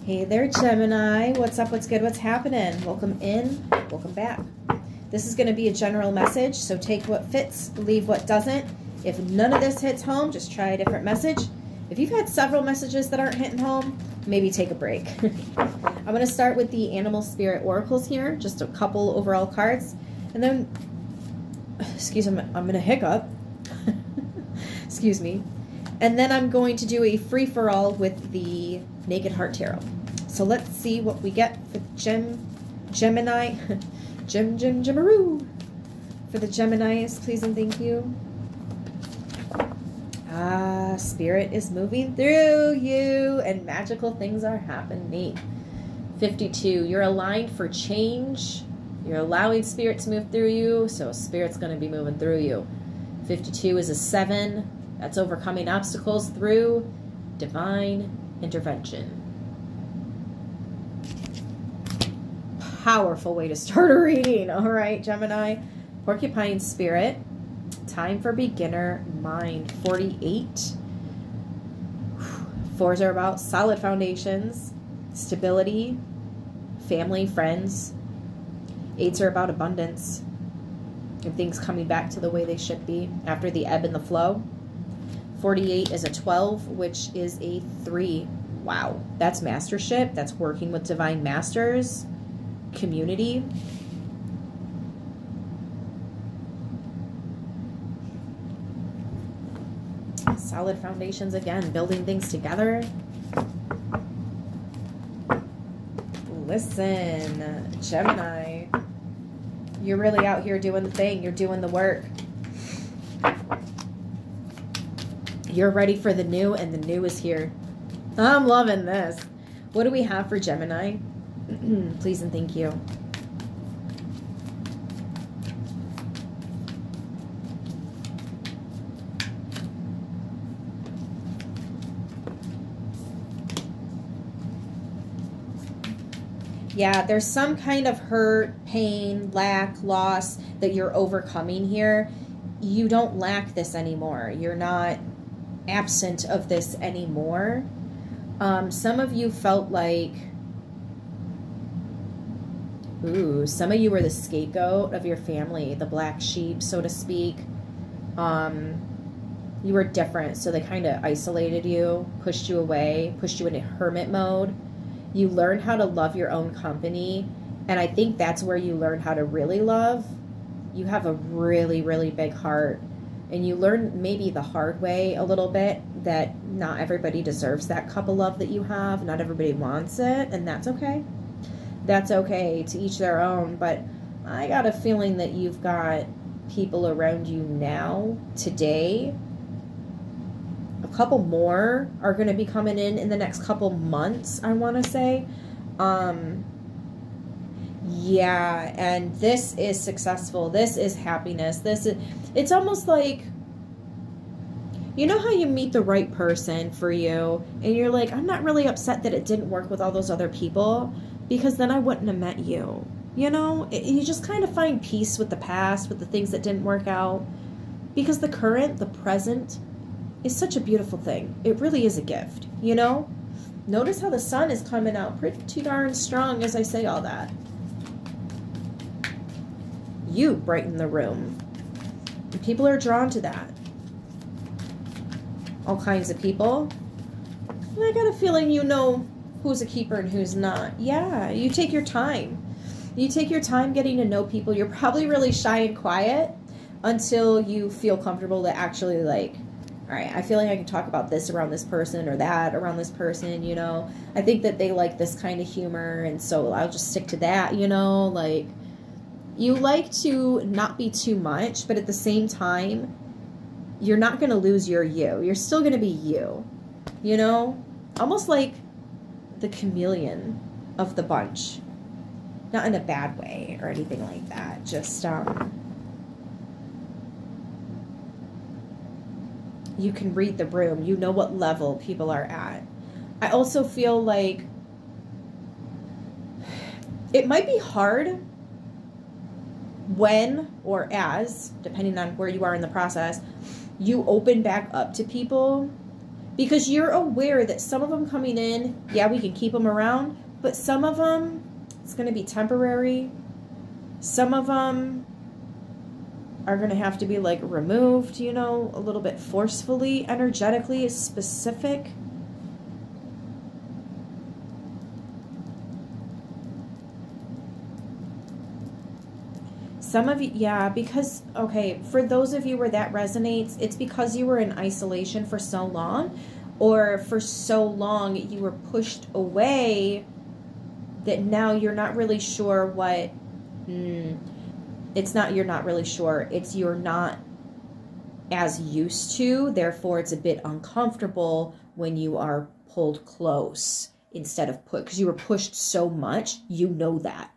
Hey there, Gemini. What's up? What's good? What's happening? Welcome in. Welcome back. This is going to be a general message, so take what fits, leave what doesn't. If none of this hits home, just try a different message. If you've had several messages that aren't hitting home, maybe take a break. I'm going to start with the Animal Spirit Oracles here, just a couple overall cards. And then, excuse me, I'm going to hiccup. Excuse me. And then I'm going to do a free-for-all with the Naked Heart Tarot. So let's see what we get for Gemini. Gemaroo. For the Geminis, please and thank you. Spirit is moving through you and magical things are happening. 52, you're aligned for change. You're allowing Spirit to move through you, so Spirit's going to be moving through you. 52 is a 7. That's overcoming obstacles through divine intervention. Powerful way to start a reading. All right, Gemini. Porcupine Spirit. Time for beginner mind. 48. 4s are about solid foundations, stability, family, friends. 8s are about abundance and things coming back to the way they should be after the ebb and the flow. 48 is a 12, which is a 3. Wow, that's mastership. That's working with divine masters, community. Solid foundations again, building things together. Listen, Gemini, you're really out here doing the thing. You're doing the work. You're ready for the new, and the new is here. I'm loving this. What do we have for Gemini? Please and thank you. Yeah, there's some kind of hurt, pain, lack, loss that you're overcoming here. You don't lack this anymore. You're not absent of this anymore. Some of you felt like, some of you were the scapegoat of your family, the black sheep, so to speak. You were different, so they kind of isolated you, pushed you away, pushed you into hermit mode. You learned how to love your own company, and I think that's where you learn how to really love. You have a really, really big heart. And you learn maybe the hard way a little bit that not everybody deserves that cup of love that you have. Not everybody wants it, and that's okay. That's okay, to each their own. But I got a feeling that you've got people around you now, today. A couple more are going to be coming in the next couple months, I want to say. Yeah, and this is successful. This is happiness. It's almost like, you know how you meet the right person for you and you're like, I'm not really upset that it didn't work with all those other people because then I wouldn't have met you. You know, you just kind of find peace with the past, with the things that didn't work out, because the current, the present is such a beautiful thing. It really is a gift, you know? Notice how the sun is coming out pretty darn strong as I say all that. You brighten the room. And people are drawn to that. All kinds of people. And I got a feeling you know who's a keeper and who's not. Yeah, you take your time. You take your time getting to know people. You're probably really shy and quiet until you feel comfortable to actually like, all right, I feel like I can talk about this around this person or that around this person, you know. I think that they like this kind of humor, and so I'll just stick to that, you know, like. You like to not be too much, but at the same time, you're not going to lose your you. You're still going to be you, you know? Almost like the chameleon of the bunch. Not in a bad way or anything like that. Just, you can read the room. You know what level people are at. I also feel like it might be hard when or as, depending on where you are in the process, you open back up to people Because you're aware that some of them coming in, yeah, we can keep them around, but some of them, it's going to be temporary. Some of them are going to have to be like removed, you know, a little bit forcefully, energetically, specific. Some of you, yeah, because, okay, for those of you where that resonates, it's because you were in isolation for so long, or for so long you were pushed away that now you're not really sure what, it's not you're not really sure, it's you're not as used to, therefore it's a bit uncomfortable when you are pulled close instead of put, because you were pushed so much, you know that.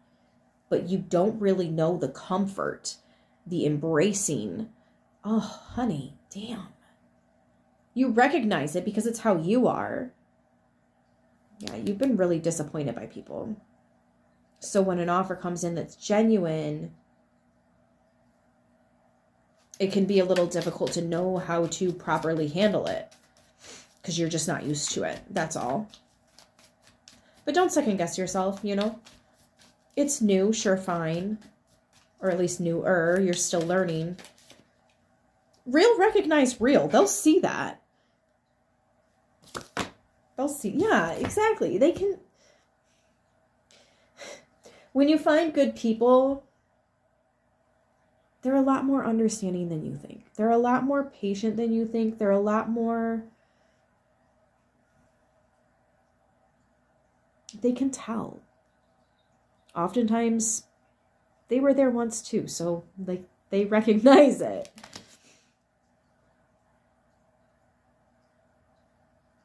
But you don't really know the comfort, the embracing. Oh, honey, damn. You recognize it because it's how you are. Yeah, you've been really disappointed by people. So when an offer comes in that's genuine, it can be a little difficult to know how to properly handle it because you're just not used to it. That's all. But don't second guess yourself, you know. It's new, sure, fine. Or at least newer. You're still learning. Real recognize real. They'll see that. They'll see. Yeah, exactly. They can. When you find good people, they're a lot more understanding than you think. They're a lot more patient than you think. They're a lot more. They can tell. Oftentimes, they were there once too, so like they recognize it.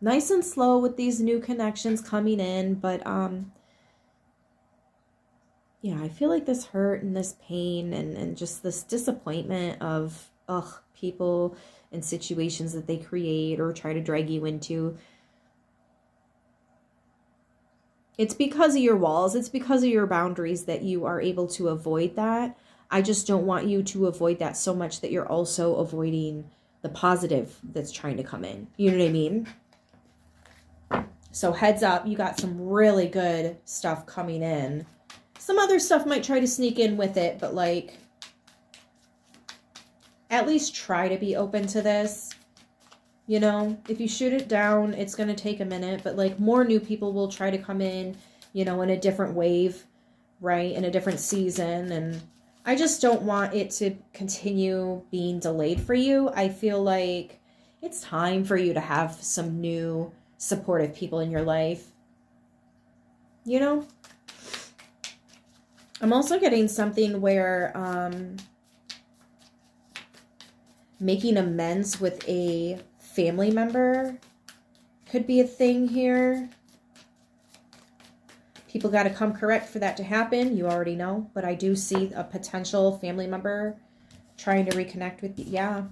Nice and slow with these new connections coming in, but yeah, I feel like this hurt and this pain and just this disappointment of people and situations that they create or try to drag you into. It's because of your walls. It's because of your boundaries that you are able to avoid that. I just don't want you to avoid that so much that you're also avoiding the positive that's trying to come in. You know what I mean? So heads up, you got some really good stuff coming in. Some other stuff might try to sneak in with it, but like, at least try to be open to this. You know, if you shoot it down, it's going to take a minute, but like more new people will try to come in, you know, in a different wave, right? In a different season. And I just don't want it to continue being delayed for you. I feel like it's time for you to have some new supportive people in your life. You know? I'm also getting something where making amends with a family member could be a thing here. People got to come correct for that to happen. You already know, but I do see a potential family member trying to reconnect with you. Yeah.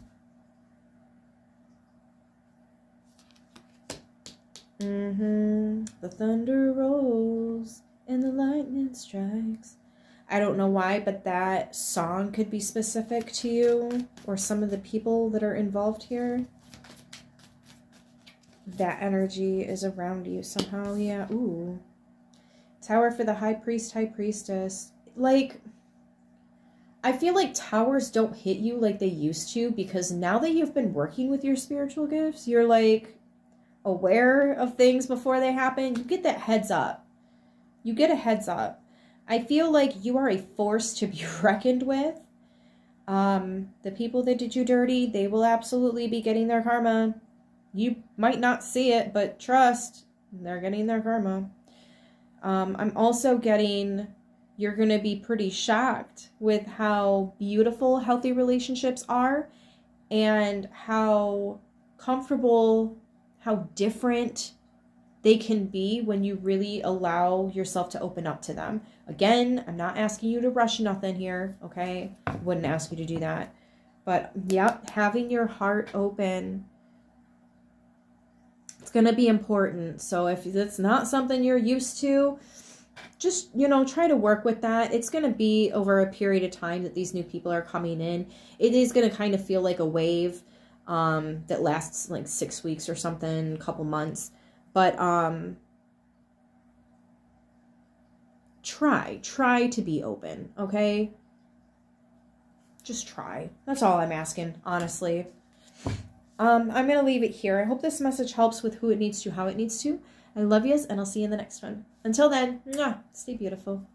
The thunder rolls and the lightning strikes. I don't know why, but that song could be specific to you or some of the people that are involved here. That energy is around you somehow. Yeah. Ooh. Tower for the high priest, high priestess. Like, I feel like towers don't hit you like they used to because now that you've been working with your spiritual gifts, you're like aware of things before they happen. You get that heads up. You get a heads up. I feel like you are a force to be reckoned with. The people that did you dirty, they will absolutely be getting their karma. You might not see it, but trust, they're getting their karma. I'm also getting, you're going to be pretty shocked with how beautiful healthy relationships are and how comfortable, how different they can be when you really allow yourself to open up to them. Again, I'm not asking you to rush nothing here, okay? I wouldn't ask you to do that. But, yep, having your heart open, it's going to be important. So if it's not something you're used to, just, you know, try to work with that. It's going to be over a period of time that these new people are coming in. It is going to kind of feel like a wave. that lasts like 6 weeks or something, a couple months. But try to be open, okay? Just try. That's all I'm asking, honestly. I'm going to leave it here. I hope this message helps with who it needs to, how it needs to. I love yous, and I'll see you in the next one. Until then, stay beautiful.